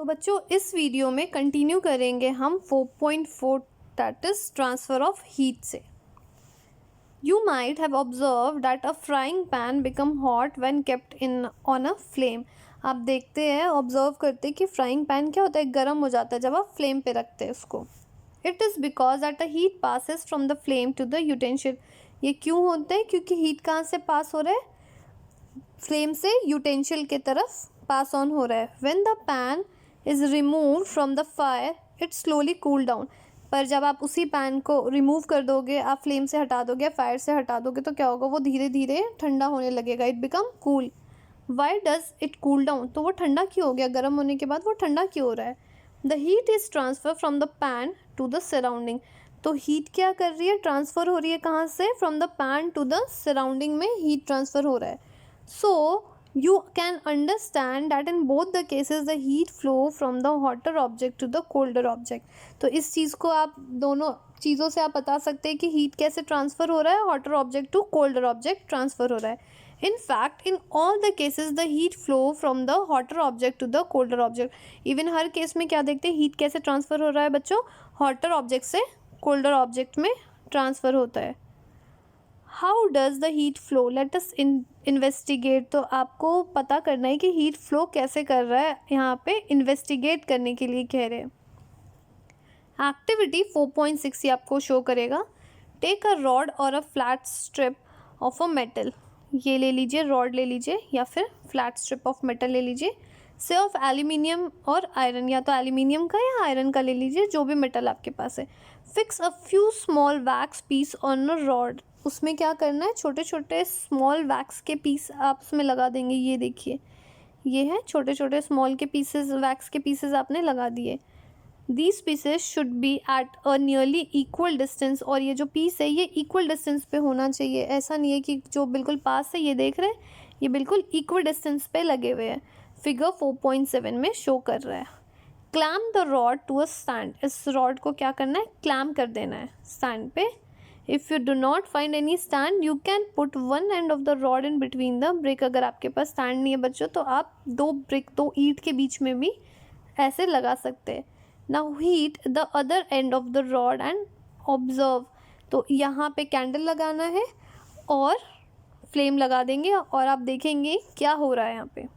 बच्चों इस वीडियो में कंटिन्यू करेंगे हम 4.4 that is transfer of heat से। You might have observed that a frying pan become hot when kept in on a flame। आप देखते हैं, ऑब्जर्व करते हैं कि फ्राइंग पैन क्या होता है, गर्म हो जाता है जब आप फ्लेम पे रखते हैं उसको। It is because that the heat passes from the flame to the utensil. ये क्यों होता है? क्योंकि हीट कहाँ से पास हो रहा है? फ्लेम से यूटेंशियल की तरफ पास ऑन हो रहा है। When the pan is remove from the fire it slowly cool down. पर जब आप उसी पैन को रिमूव कर दोगे, आप फ्लेम से हटा दोगे, फायर से हटा दोगे, तो क्या होगा? वो धीरे धीरे ठंडा होने लगेगा। It become cool. Why does it cool down? तो वो ठंडा क्यों हो गया? गर्म होने के बाद वो ठंडा क्यों हो रहा है? The heat is transfer from the pan to the surrounding. तो हीट क्या कर रही है? ट्रांसफ़र हो रही है कहाँ से? From the pan to the surrounding में हीट ट्रांसफ़र हो रहा है। सो you can understand that in both the cases the heat flow from the hotter object to the colder object। तो इस चीज़ को आप दोनों चीज़ों से आप बता सकते हैं कि हीट कैसे ट्रांसफ़र हो रहा है, hotter object to colder object transfer हो रहा है। In fact in all the cases the heat flow from the hotter object to the colder object. Even हर केस में क्या देखते हैं? हीट कैसे ट्रांसफ़र हो रहा है बच्चों? हॉटर ऑब्जेक्ट से कोल्डर ऑब्जेक्ट में ट्रांसफ़र होता है। How does the heat flow? Let us investigate. तो आपको पता करना है कि हीट फ्लो कैसे कर रहा है, यहाँ पे इन्वेस्टिगेट करने के लिए कह रहे हैं। एक्टिविटी 4.6 ये आपको शो करेगा। टेक अ रॉड और a flat strip of a metal. ये ले लीजिए, रॉड ले लीजिए या फिर फ्लैट स्ट्रिप ऑफ मेटल ले लीजिए। से ऑफ एल्यूमिनियम और आयरन, या तो एल्यूमिनियम का या आयरन का ले लीजिए, जो भी मेटल आपके पास है। Fix a few small wax piece on a rod. उसमें क्या करना है? छोटे छोटे स्मॉल वैक्स के पीस आप उसमें लगा देंगे। ये देखिए, ये है छोटे छोटे स्मॉल के पीसेस, वैक्स के पीसेस आपने लगा दिए। These pieces should be at a nearly equal distance. और ये जो पीस है ये इक्वल डिस्टेंस पे होना चाहिए। ऐसा नहीं है कि जो बिल्कुल पास है, ये देख रहे हैं, ये बिल्कुल इक्वल डिस्टेंस पे लगे हुए हैं। फिगर 4.7 में शो कर रहा है। Clamp the rod to a stand. इस रॉड को क्या करना है? क्लैम्प कर देना है स्टैंड पे। If you do not find any stand you can put one end of the rod in between the brick. अगर आपके पास स्टैंड नहीं है बच्चों, तो आप दो ईंट के बीच में भी ऐसे लगा सकते हैं। Now heat the other and of the rod and observe. तो यहाँ पे कैंडल लगाना है और फ्लेम लगा देंगे और आप देखेंगे क्या हो रहा है यहाँ पे।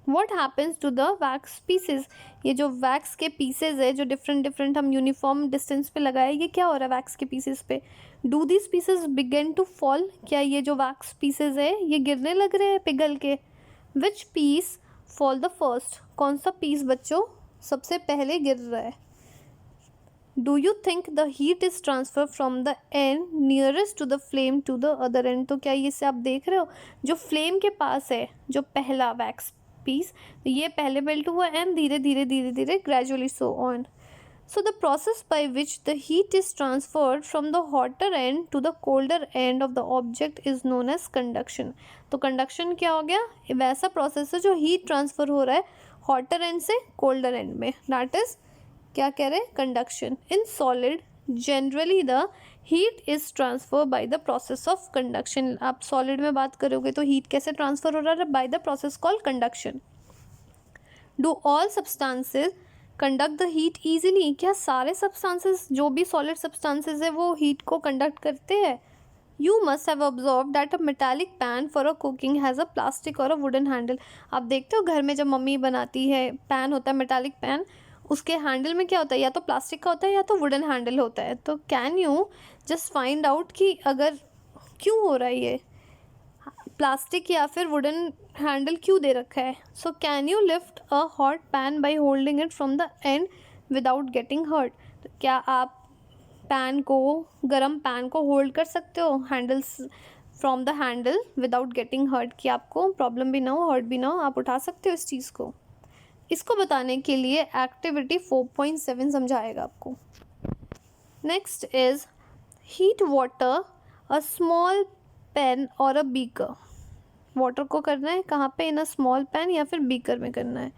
What happens to the wax pieces? ये जो वैक्स के पीसेज है, जो डिफरेंट हम यूनिफॉर्म डिस्टेंस पे लगाए, ये क्या हो रहा है वैक्स के पीसेस पे? Do this pieces begin to fall? क्या ये जो वैक्स पीसेज है ये गिरने लग रहे हैं पिघल के? Which piece fall the first? कौन सा पीस बच्चों सबसे पहले गिर रहा है? Do you think the heat is transfer from the end nearest to the flame to the other end? तो क्या ये से आप देख रहे हो, जो फ्लेम के पास है, जो पहला वैक्स पीस, ये पहले मेल्ट हुआ एंड धीरे धीरे gradually so on. So the process by which the heat is transferred from the hotter end to the colder end of the object is known as conduction. तो conduction क्या हो गया? वैसा प्रोसेस है जो हीट ट्रांसफर हो रहा है हॉटर एंड से कोल्डर एंड में, दैट इज क्या कह रहे हैं? Conduction. In solid generally the heat is transfer by the process of conduction. आप सॉलिड में बात करोगे तो हीट कैसे ट्रांसफर हो रहा है? By the process called conduction. Do all substances conduct the heat easily? क्या सारे सब्सटेंसेज, जो भी सॉलिड सब्सटेंसेज है, वो हीट को कंडक्ट करते हैं? You must have observe that a metallic pan for a cooking has a plastic और अ वुडन हैंडल। आप देखते हो घर में जब मम्मी बनाती है, पैन होता है मेटालिक पैन, उसके हैंडल में क्या होता है? या तो प्लास्टिक का होता है या तो वुडन हैंडल होता है। तो can you just find out कि अगर क्यों हो रहा है ये प्लास्टिक या फिर वुडन हैंडल क्यों दे रखा है? So can you lift a hot pan by holding it from the end without getting hurt? तो क्या आप पैन को, गरम पैन को होल्ड कर सकते हो handles from the handle without getting hurt, कि आपको प्रॉब्लम भी ना हो, हर्ट भी ना हो? आप उठा सकते हो इस चीज़ को। इसको बताने के लिए एक्टिविटी 4.7 समझाएगा आपको। Next is heat water a small pan और अ बीकर। वाटर को करना है कहाँ पे? इन अ स्मॉल पेन या फिर बीकर में करना है।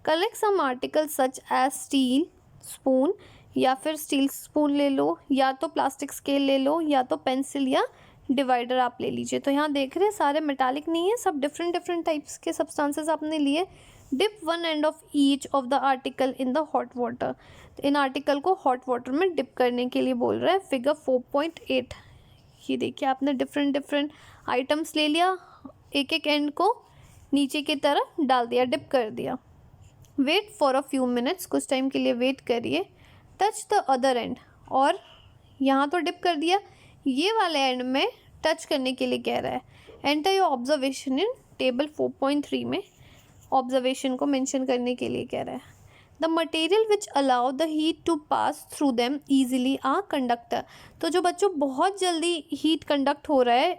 Collect some article such as steel spoon, या फिर स्टील स्पून ले लो, या तो प्लास्टिक स्केल ले लो, या तो पेंसिल या डिवाइडर आप ले लीजिए। तो यहाँ देख रहे हैं सारे मेटालिक नहीं है, सब डिफरेंट टाइप्स के सब्सटेंसेस आपने लिए। Dip one end of each of the article in the hot water. इन आर्टिकल को हॉट वाटर में डिप करने के लिए बोल रहा है। फिगर 4.8, ये देखिए आपने डिफरेंट डिफरेंट आइटम्स ले लिया, एक एक एंड को नीचे की तरफ डाल दिया, डिप कर दिया। Wait for a few minutes, कुछ टाइम के लिए वेट करिए। टच द अदर एंड, और यहाँ तो डिप कर दिया, ये वाले एंड में टच करने के लिए कह रहा है। Enter your observation in table 4.3 में ऑब्जर्वेशन को मेंशन करने के लिए कह रहा है। The material which allow the heat to pass through them easily are conductor. तो जो बच्चों बहुत जल्दी हीट कंडक्ट हो रहा है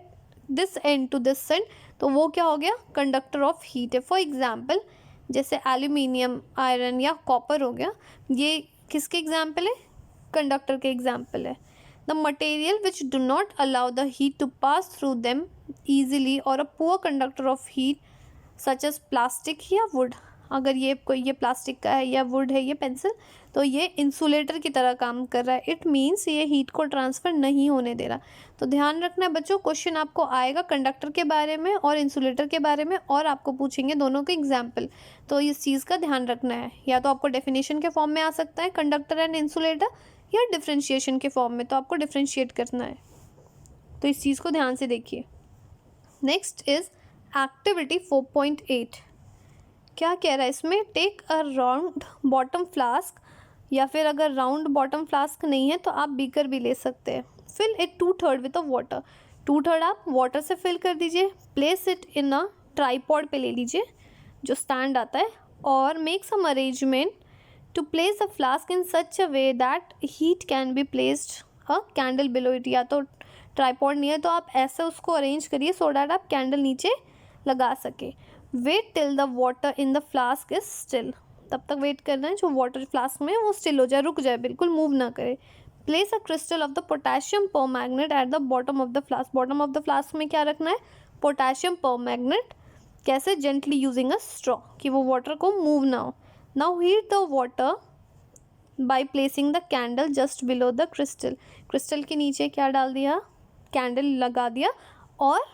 this end to this end, तो वो क्या हो गया, कंडक्टर ऑफ हीट है। फॉर एग्जाम्पल जैसे एल्यूमिनियम, आयरन या कॉपर हो गया, ये किसके एग्जाम्पल है, कंडक्टर के एग्जाम्पल है। The material which do not allow the heat to pass through them easily और a poor conductor of heat such as plastic या वुड। अगर ये कोई ये प्लास्टिक का है या वुड है ये पेंसिल, तो ये इंसुलेटर की तरह काम कर रहा है। इट मीन्स ये हीट को ट्रांसफ़र नहीं होने दे रहा। तो ध्यान रखना है बच्चों, क्वेश्चन आपको आएगा कंडक्टर के बारे में और इंसुलेटर के बारे में, और आपको पूछेंगे दोनों के एग्जाम्पल। तो इस चीज़ का ध्यान रखना है, या तो आपको डेफिनेशन के फॉर्म में आ सकता है कंडक्टर एंड इंसुलेटर, या डिफ्रेंशिएशन के फॉर्म में, तो आपको डिफ्रेंशिएट करना है। तो इस चीज़ को ध्यान से देखिए। Next is activity 4.8। क्या कह रहा है इसमें, take a round bottom flask, या फिर अगर राउंड बॉटम फ्लास्क नहीं है तो आप बीकर भी ले सकते हैं। Fill it 2/3 with a water, 2/3 आप वाटर से फिल कर दीजिए। Place it in a tripod पे ले लीजिए जो स्टैंड आता है, और make some arrangement to place the flask in such a way that heat can be placed a candle below it. या तो ट्राईपॉड नहीं है तो आप ऐसे उसको अरेंज करिए सो डैट आप कैंडल नीचे लगा सके। Wait till the water in the flask is still, तब तक वेट करना है जो वाटर फ्लास्क में वो स्टिल हो जाए, रुक जाए, बिल्कुल मूव ना करे। Place a crystal of the potassium परमैग्नेट at the bottom of the flask. Bottom of the flask में क्या रखना है, पोटेशियम परमैग्नेट। कैसे, जेंटली यूजिंग अ स्ट्रॉ, कि वो वाटर को मूव ना हो। Now heat the water by placing the candle just below the crystal. Crystal के नीचे क्या डाल दिया, कैंडल लगा दिया, और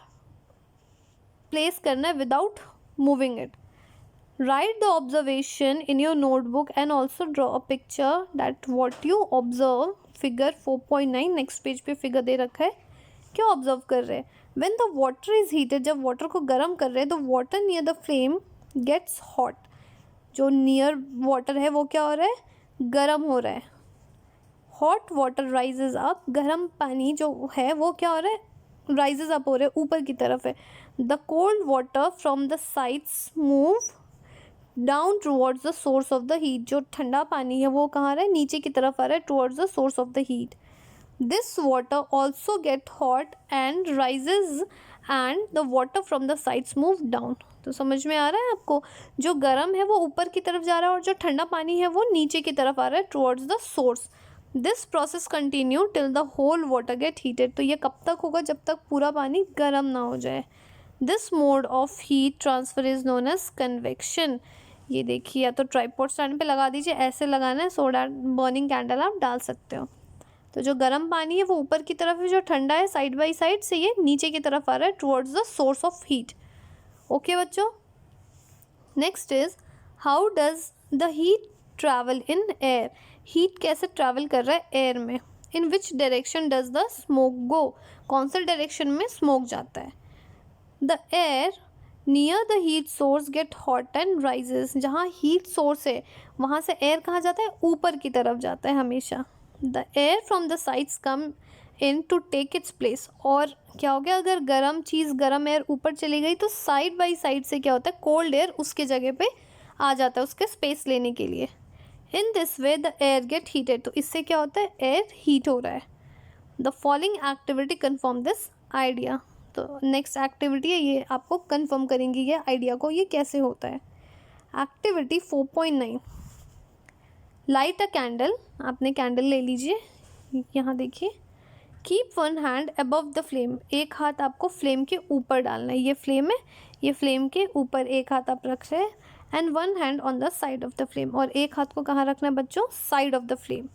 प्लेस करना है without moving it. Write the observation in your notebook and also draw a picture that what you observe. Figure 4.9 next page पे फिगर दे रखा है। क्या ऑब्जर्व कर रहे हैं, when the water is heated, जब वाटर को गर्म कर रहे हैं, the water near the flame gets hot. जो नियर वाटर है वो क्या हो रहा है, गर्म हो रहा है। हॉट वाटर राइजेज अप, गर्म पानी जो है वो क्या हो रहा है, राइजेज अप हो रहे हैं, ऊपर की तरफ है। The cold water from the sides move down towards the source of the heat. जो ठंडा पानी है वो कहाँ आ रहा है, नीचे की तरफ आ रहा है, towards the source of the heat. This water also get hot and rises and the water from the sides move down. तो समझ में आ रहा है आपको, जो गर्म है वो ऊपर की तरफ जा रहा है और जो ठंडा पानी है वो नीचे की तरफ आ रहा है, towards the source. This process continue till the whole water get heated. तो ये कब तक होगा, जब तक पूरा पानी गर्म ना हो जाए। This mode of heat transfer is known as convection. ये देखिए, या तो ट्राइपॉड स्टैंड पे लगा दीजिए, ऐसे लगाना है सो डैट बर्निंग कैंडल आप डाल सकते हो। तो जो गर्म पानी है वो ऊपर की तरफ है, जो ठंडा है साइड बाई साइड से ये नीचे की तरफ आ रहा है, towards the source of heat. Okay बच्चों, next is how does the heat travel in air. Heat कैसे ट्रैवल कर रहा है एयर में। In which direction does the smoke go, कौन सा डायरेक्शन में स्मोक जाता है। The air near the heat source gets hot and rises. जहाँ हीट सोर्स है वहाँ से एयर कहाँ जाता है, ऊपर की तरफ जाता है हमेशा। The air from the sides come in to take its place. और क्या हो गया, अगर गर्म चीज़, गर्म एयर ऊपर चली गई तो साइड बाई साइड से क्या होता है, कोल्ड एयर उसके जगह पे आ जाता है उसके स्पेस लेने के लिए। In this way the air gate heated. तो इससे क्या होता है, एयर हीट हो रहा है। The following activity confirm this idea. तो नेक्स्ट एक्टिविटी है, ये आपको कन्फर्म करेंगी ये आइडिया को, ये कैसे होता है। एक्टिविटी 4.9, लाइट अ कैंडल। आपने कैंडल ले लीजिए, यहाँ देखिए। Keep one hand above the flame, एक हाथ आपको फ्लेम के ऊपर डालना है। ये फ्लेम है, ये फ्लेम के ऊपर एक हाथ आप रख रहे हैं। And one hand on the side of the flame, और एक हाथ को कहाँ रखना है बच्चों, side of the flame.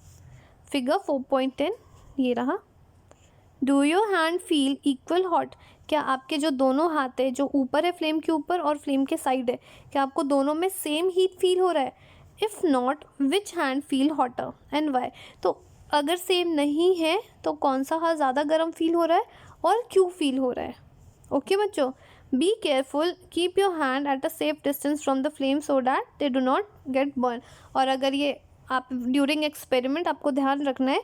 Figure 4.10 ये रहा। Do your hand feel equal hot? क्या आपके जो दोनों हाथ है, जो ऊपर है फ्लेम के ऊपर और फ्लेम के साइड है, क्या आपको दोनों में सेम हीट फील हो रहा है? If not, which hand feel hotter and why? तो अगर सेम नहीं है तो कौन सा हाथ ज़्यादा गर्म फील हो रहा है और क्यों फील हो रहा है? ओके बच्चों, be careful, keep your hand at a safe distance from the flame so that they do not gate burn. और अगर ये आप ड्यूरिंग एक्सपेरिमेंट आपको ध्यान रखना है,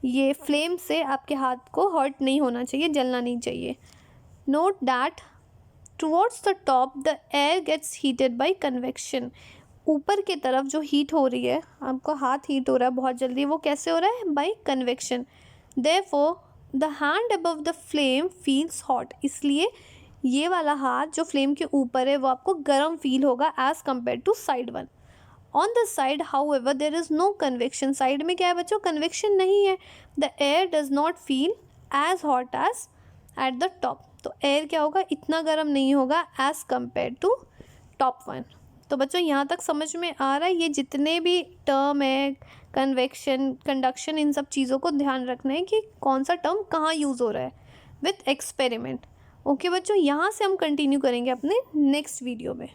ये फ्लेम से आपके हाथ को हर्ट नहीं होना चाहिए, जलना नहीं चाहिए। Note that towards the top the air gets heated by convection. ऊपर की तरफ जो हीट हो रही है, आपका हाथ हीट हो रहा है बहुत जल्दी, वो कैसे हो रहा है? By convection. Therefore the hand above the flame feels hot. इसलिए ये वाला हाथ जो फ्लेम के ऊपर है वो आपको गर्म फील होगा as compare to side one. On the side however there is no convection. Side में क्या है बच्चों? कन्वेक्शन नहीं है। The air does not feel as hot as at the top. तो एयर क्या होगा? इतना गर्म नहीं होगा as compare to top one. तो बच्चों यहाँ तक समझ में आ रहा है? ये जितने भी टर्म है, कन्वेक्शन, कंडक्शन, इन सब चीज़ों को ध्यान रखना है कि कौन सा टर्म कहाँ यूज़ हो रहा है विथ एक्सपेरिमेंट। ओके बच्चों, यहाँ से हम कंटिन्यू करेंगे अपने नेक्स्ट वीडियो में।